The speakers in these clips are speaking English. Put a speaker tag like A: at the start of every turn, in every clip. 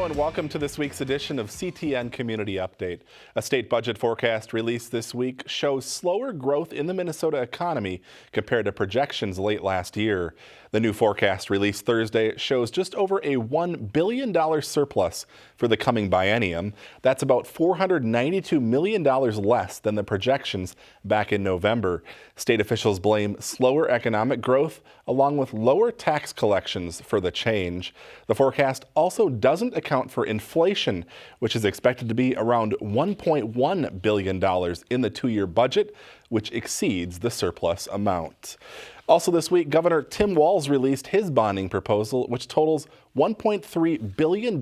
A: and welcome to this week's edition of CTN Community Update. A state budget forecast released this week shows slower growth in the Minnesota economy compared to projections late last year. The new forecast released Thursday shows just over a $1 billion surplus for the coming biennium. That's about $492 million less than the projections back in November. State officials blame slower economic growth along with lower tax collections for the change. The forecast also doesn't account for inflation, which is expected to be around $1.1 billion in the two-year budget, which exceeds the surplus amount. Also this week, Governor Tim Walz released his bonding proposal, which totals $1.3 billion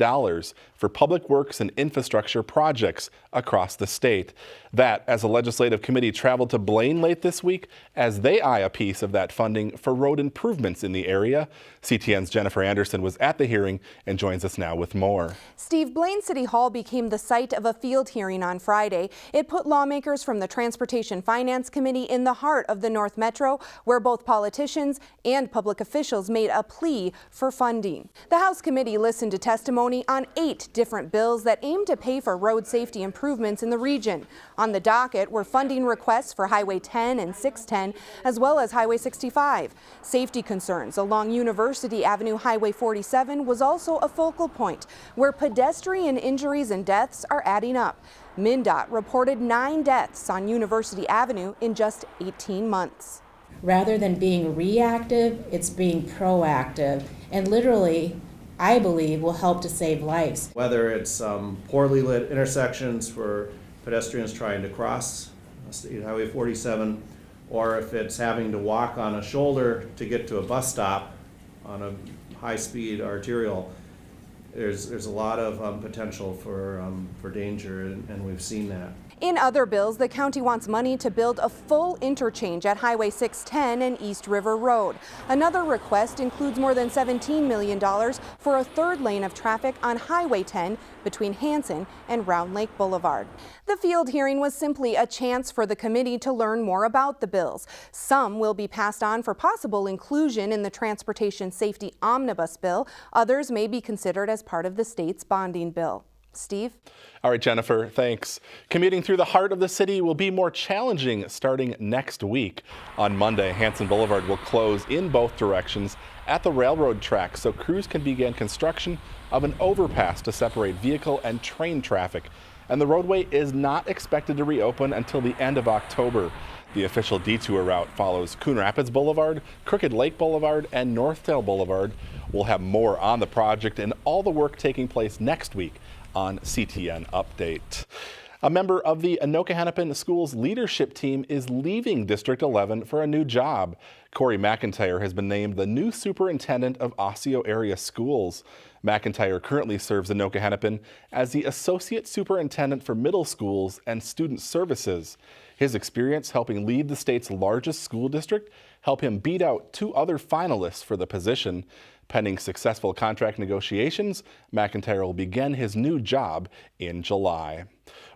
A: for public works and infrastructure projects across the state. That, as a legislative committee traveled to BLAINE late this week, as they eye a piece of that funding for road improvements in the area. CTN's Jennifer Anderson was at the hearing and joins us now with more.
B: Steve, BLAINE City Hall became the site of a field hearing on Friday. It put lawmakers from the Transportation Finance Committee in the heart of the North Metro, where both politicians and public officials made a plea for funding. The House committee listened to testimony on 8 different bills that aim to pay for road safety improvements in the region. On the docket were funding requests for Highway 10 and 610, as well as Highway 65. Safety concerns along University Avenue Highway 47 was also a focal point, where pedestrian injuries and deaths are adding up. MnDOT reported 9 deaths on University Avenue in just 18 months.
C: Rather than being reactive, it's being proactive, and literally, I believe, will help to save lives.
D: Whether it's poorly lit intersections for pedestrians trying to cross State Highway 47, or if it's having to walk on a shoulder to get to a bus stop on a high-speed arterial, there's a lot of potential for danger, and we've seen that.
B: In other bills, the county wants money to build a full interchange at Highway 610 and East River Road. Another request includes more than $17 million for a third lane of traffic on Highway 10 between HANSON and Round Lake Boulevard. The field hearing was simply a chance for the committee to learn more about the bills. Some will be passed on for possible inclusion in the Transportation Safety Omnibus Bill. Others may be considered as part of the state's bonding bill. Steve?
A: All right, Jennifer, thanks. Commuting through the heart of the city will be more challenging starting next week. On Monday, Hanson Boulevard will close in both directions at the railroad track so crews can begin construction of an overpass to separate vehicle and train traffic. And the roadway is not expected to reopen until the end of October. The official detour route follows Coon Rapids Boulevard, Crooked Lake Boulevard, and Northdale Boulevard. We'll have more on the project and all the work taking place next week on CTN Update. A member of the Anoka Hennepin Schools leadership team is leaving District 11 for a new job. Corey McIntyre has been named the new superintendent of Osseo area schools. McIntyre currently serves Anoka Hennepin as the associate superintendent for middle schools and student services. His experience helping lead the state's largest school district helped him beat out 2 other finalists for the position. Pending successful contract negotiations, McIntyre will begin his new job in July.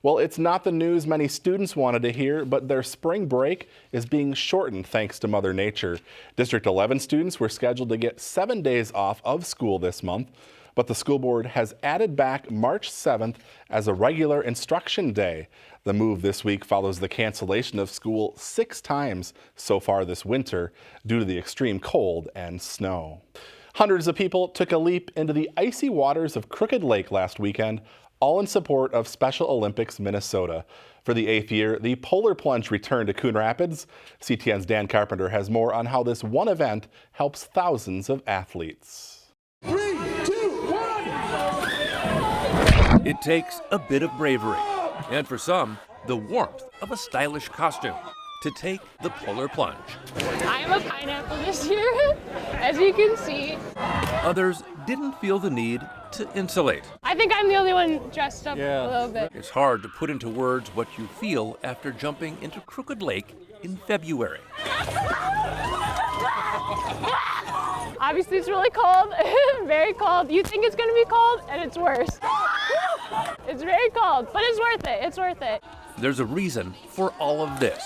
A: Well, it's not the news many students wanted to hear, but their spring break is being shortened thanks to Mother Nature. District 11 students were scheduled to get 7 days off of school this month, but the school board has added back March 7th as a regular instruction day. The move this week follows the cancellation of school 6 times so far this winter due to the extreme cold and snow. Hundreds of people took a leap into the icy waters of Crooked Lake last weekend, all in support of Special Olympics Minnesota. For the 8th year, the Polar Plunge returned to Coon Rapids. CTN's Dan Carpenter has more on how this one event helps thousands of athletes.
E: 3, 2, 1!
F: It takes a bit of bravery, and for some, the warmth of a stylish costume to take the Polar Plunge.
G: I'm a pineapple this year, as you can see.
F: Others didn't feel the need to insulate.
G: I think I'm the only one dressed up a little bit.
F: It's hard to put into words what you feel after jumping into Crooked Lake in February.
G: Obviously it's really cold, very cold. You think it's gonna be cold, and it's worse. It's very cold, but it's worth it, it's worth it.
F: There's a reason for all of this.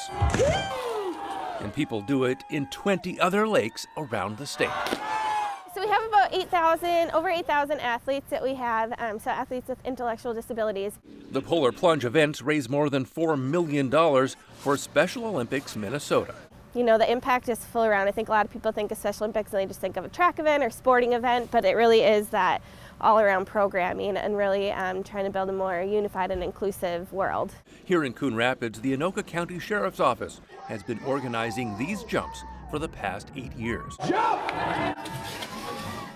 F: And people do it in 20 other lakes around the state.
G: So we have
E: about 8,000, over 8,000 athletes that we have, so athletes with intellectual disabilities.
F: The Polar Plunge events raise more than $4 million for Special Olympics Minnesota.
E: You know, the impact is full around. I think a lot of people think of Special Olympics and they just think of a track event or sporting event, but it really is that all-around programming and really trying to build a more unified and inclusive world.
F: Here in Coon Rapids, the Anoka County Sheriff's Office has been organizing these jumps for the past 8 years.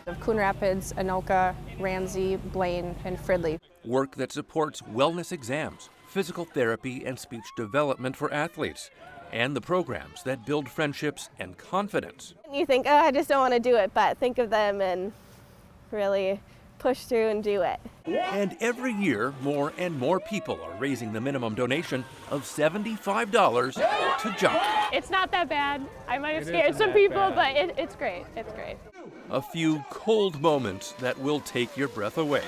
H: Of Coon Rapids, Anoka, Ramsey, BLAINE, and Fridley.
F: Work that supports wellness exams, physical therapy, and speech development for athletes, and the programs that build friendships and confidence.
E: You think, oh, I just don't want to do it, but think of them and really push through and do it.
F: And every year, more and more people are raising the minimum donation of $75 to jump.
G: It's not that bad. I might have scared some people, but it's great. It's great.
F: A few cold moments that will take your breath away,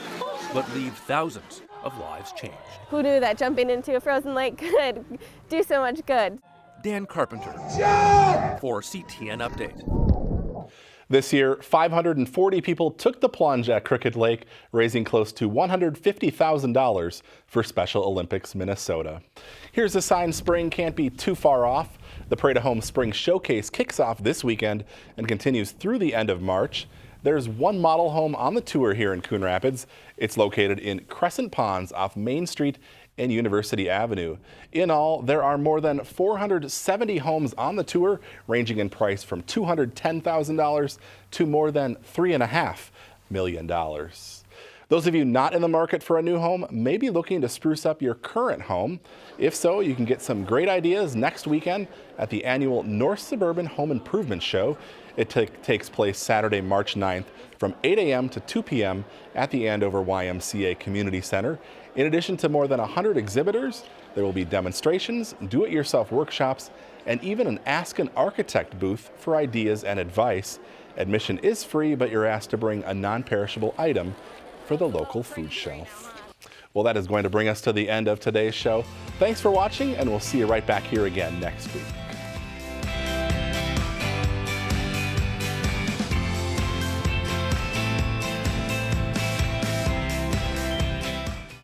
F: but leave thousands of lives changed.
E: Who knew that jumping into a frozen lake could do so much good?
F: Dan Carpenter for CTN Update.
A: This year, 540 people took the plunge at Crooked Lake, raising close to $150,000 for Special Olympics Minnesota. Here's a sign spring can't be too far off. The Parade of Home Spring Showcase kicks off this weekend and continues through the end of March. There's one model home on the tour here in Coon Rapids. It's located in Crescent Ponds off Main Street and University Avenue. In all, there are more than 470 homes on the tour, ranging in price from $210,000 to more than $3.5 million. Those of you not in the market for a new home may be looking to spruce up your current home. If so, you can get some great ideas next weekend at the annual North Suburban Home Improvement Show. It takes place Saturday, March 9th from 8 a.m. to 2 p.m. at the Andover YMCA Community Center. In addition to more than 100 exhibitors, there will be demonstrations, do-it-yourself workshops, and even an Ask an Architect booth for ideas and advice. Admission is free, but you're asked to bring a non-perishable item for the local food shelf. Well, that is going to bring us to the end of today's show. Thanks for watching, and we'll see you right back here again next week.